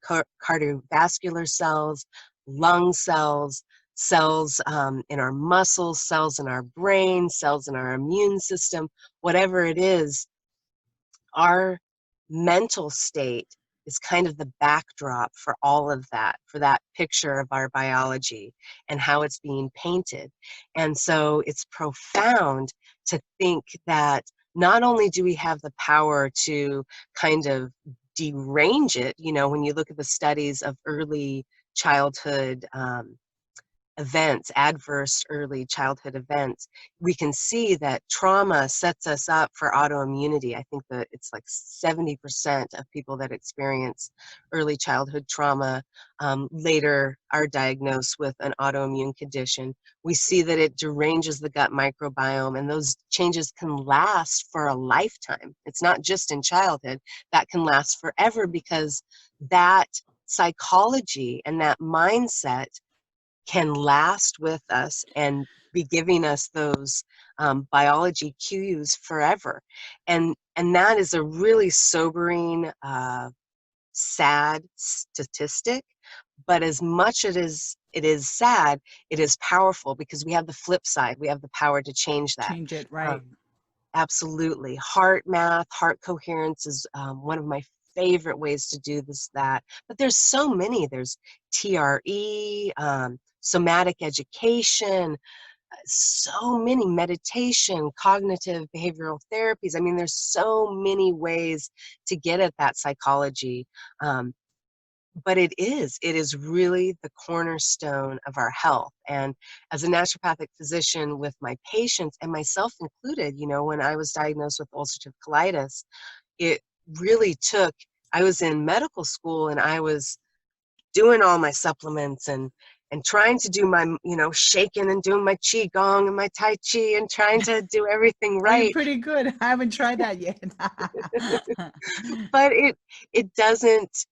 Speaker 2: cardiovascular cells, lung cells, cells in our muscles, cells in our brain, cells in our immune system, whatever it is. Our mental state is kind of the backdrop for all of that, for that picture of our biology and how it's being painted. And so it's profound to think that not only do we have the power to kind of derange it, you know, when you look at the studies of early childhood events, adverse early childhood events, we can see that trauma sets us up for autoimmunity. I think that it's like 70% of people that experience early childhood trauma later are diagnosed with an autoimmune condition. We see that it deranges the gut microbiome, and those changes can last for a lifetime. It's not just in childhood, that can last forever, because that psychology and that mindset can last with us and be giving us those biology cues forever. And that is a really sobering, sad statistic. But as much it is sad, it is powerful, because we have the flip side. We have the power to change that.
Speaker 1: Change it, right?
Speaker 2: Um, Absolutely. Heart math, heart coherence is one of my favorite ways to do that. But there's so many. There's TRE, somatic education, so many, meditation, cognitive behavioral therapies. I mean, there's so many ways to get at that psychology. But it is really the cornerstone of our health. And as a naturopathic physician with my patients, and myself included, when I was diagnosed with ulcerative colitis, it really took, I was in medical school and I was doing all my supplements and trying to do my, shaking and doing my qigong and my tai chi and trying to do everything
Speaker 1: Oh, you're
Speaker 2: right.
Speaker 1: pretty good. I haven't tried that yet.
Speaker 2: But it doesn't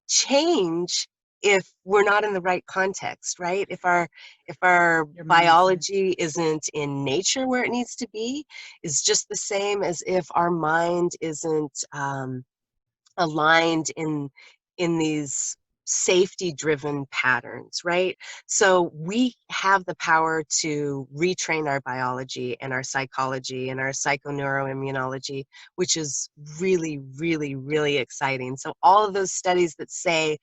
Speaker 2: change if we're not in the right context, right? If our
Speaker 1: Your mindset.
Speaker 2: biology isn't in nature where it needs to be, is just the same as if our mind isn't aligned in these safety driven patterns, right? So we have the power to retrain our biology and our psychology and our psychoneuroimmunology, which is really, really, really exciting. So all of those studies that say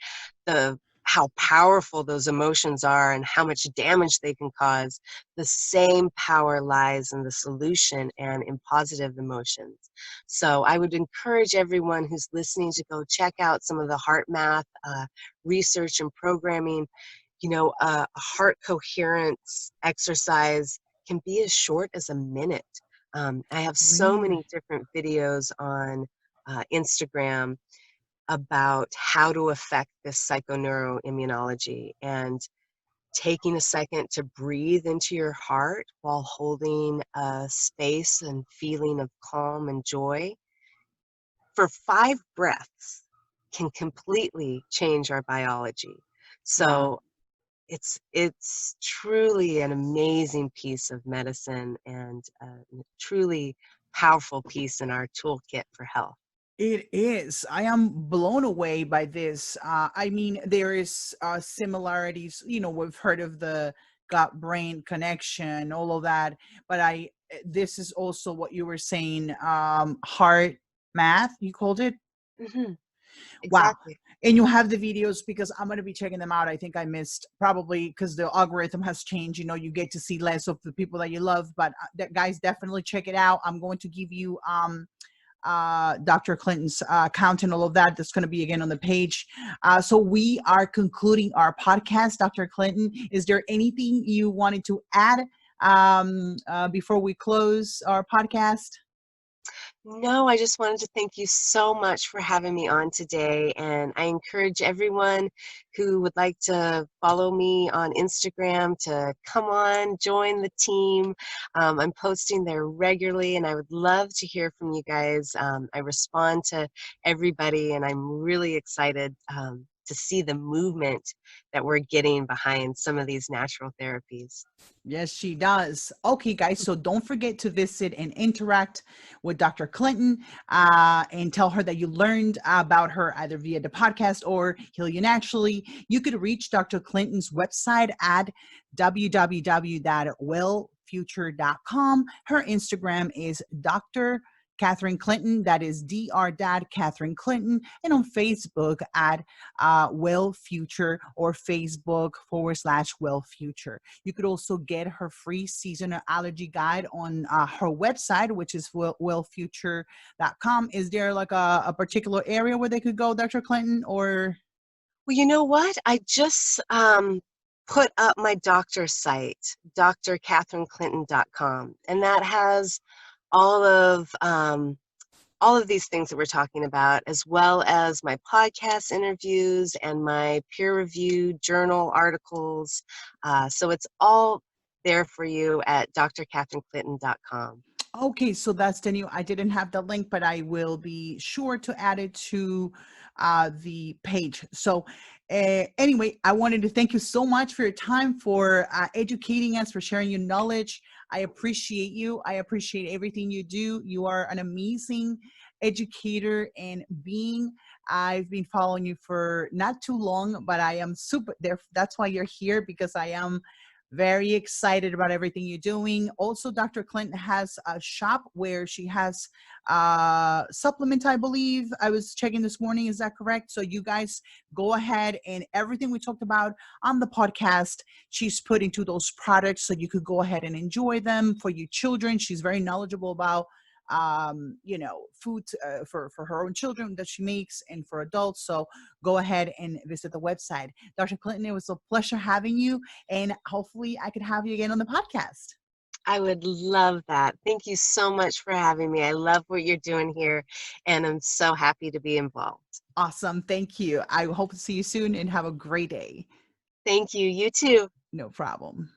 Speaker 2: how powerful those emotions are and how much damage they can cause, the same power lies in the solution and in positive emotions. So I would encourage everyone who's listening to go check out some of the heart math research and programming. A heart coherence exercise can be as short as a minute. I have so many
Speaker 1: Really?
Speaker 2: different videos on Instagram about how to affect this psychoneuroimmunology, and taking a second to breathe into your heart while holding a space and feeling of calm and joy for 5 breaths can completely change our biology.
Speaker 1: Wow.
Speaker 2: So it's truly an amazing piece of medicine and a truly powerful piece in our toolkit for health.
Speaker 1: It is. I am blown away by this. I mean, there is similarities. We've heard of the gut-brain connection, all of that. But this is also what you were saying. Heart math, you called it.
Speaker 2: Hmm.
Speaker 1: Wow.
Speaker 2: Exactly.
Speaker 1: And you have the videos, because I'm going to be checking them out. I think I missed, probably because the algorithm has changed. You get to see less of the people that you love. But guys, definitely check it out. I'm going to give you Dr. Clinton's account and all of that. That's going to be again on the page. So we are concluding our podcast. Dr. Clinton, is there anything you wanted to add before we close our podcast?
Speaker 2: No, I just wanted to thank you so much for having me on today. And I encourage everyone who would like to follow me on Instagram to come on, join the team. I'm posting there regularly, and I would love to hear from you guys. I respond to everybody, and I'm really excited to see the movement that we're getting behind some of these natural therapies.
Speaker 1: Yes, she does. Okay, guys, so don't forget to visit and interact with Dr. Clinton and tell her that you learned about her either via the podcast or Heal You Naturally. You could reach Dr. Clinton's website at www.wellfuture.com. Her Instagram is Dr. Catherine Clinton, that is Dr. Dad Catherine Clinton, and on Facebook at Well Future, or Facebook/Well Future. You could also get her free seasonal allergy guide on her website, which is wellfuture.com. Is there like a particular area where they could go, Dr. Clinton, or?
Speaker 2: Well, you know what? I just put up my doctor's site, drcatherineclinton.com, and that has all of all of these things that we're talking about, as well as my podcast interviews and my peer-reviewed journal articles. So it's all there for you at drcatherineclinton.com.
Speaker 1: Okay, so that's the new. I didn't have the link, but I will be sure to add it to the page. So, anyway, I wanted to thank you so much for your time, for educating us, for sharing your knowledge. I appreciate you. I appreciate everything you do. You are an amazing educator and being. I've been following you for not too long, but I am super there. That's why you're here, because I am Very excited about everything you're doing. Also, Dr. Clinton has a shop where she has supplement, I believe. I was checking this morning. Is that correct? So you guys go ahead, and everything we talked about on the podcast, she's put into those products so you could go ahead and enjoy them for your children. She's very knowledgeable about food for her own children that she makes and for adults. So go ahead and visit the website. Dr. Clinton, it was a pleasure having you, and hopefully I could have you again on the podcast.
Speaker 2: I would love that. Thank you so much for having me. I love what you're doing here, and I'm so happy to be involved.
Speaker 1: Awesome. Thank you. I hope to see you soon and have a great day.
Speaker 2: Thank you. You too.
Speaker 1: No problem.